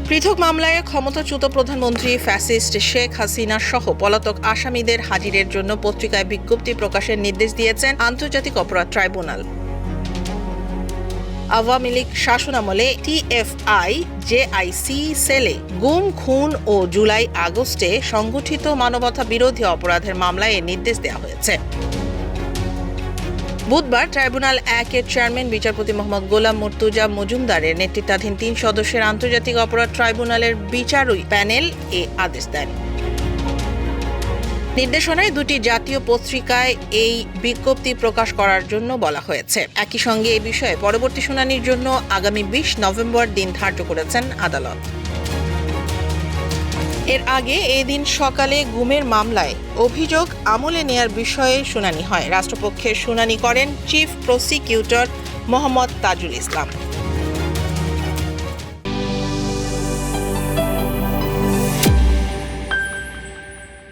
পৃথক মামলায় ক্ষমতাচ্যুত প্রধানমন্ত্রী ফ্যাসিস্ট শেখ হাসিনা সহ পলাতক আসামিদের হাজিরের জন্য পত্রিকায় বিজ্ঞপ্তি প্রকাশের নির্দেশ দিয়েছেন আন্তর্জাতিক অপরাধ ট্রাইব্যুনাল। আওয়ামী লীগ শাসনামলে টিএফআই জেআইসি সেলে গুম, খুন ও জুলাই আগস্টে সংগঠিত মানবতা বিরোধী অপরাধের মামলায় নির্দেশ দেওয়া হয়েছে। বুধবার ট্রাইব্যুনাল ১-এর চেয়ারম্যান বিচারপতি মোহাম্মদ গোলাম মুর্তুজা মজুমদারের নেতৃত্বাধীন ৩ সদস্যের আন্তর্জাতিক অপরাধ ট্রাইব্যুনালের বিচারক প্যানেল এ আদেশ দেন। নির্দেশনায় 2টি জাতীয় পত্রিকায় এই বিজ্ঞপ্তি প্রকাশ করার জন্য বলা হয়েছে। একই সঙ্গে এ বিষয়ে পরবর্তী শুনানির জন্য আগামী ২০ নভেম্বর দিন ধার্য করেছেন আদালত। এর আগে এই দিন সকালে গুমের মামলায় অভিযোগ আমলে নেয়ার বিষয়ে শুনানি হয়। রাষ্ট্রপক্ষের শুনানি করেন চিফ প্রসিকিউটর মোহাম্মদ তাজুল ইসলাম।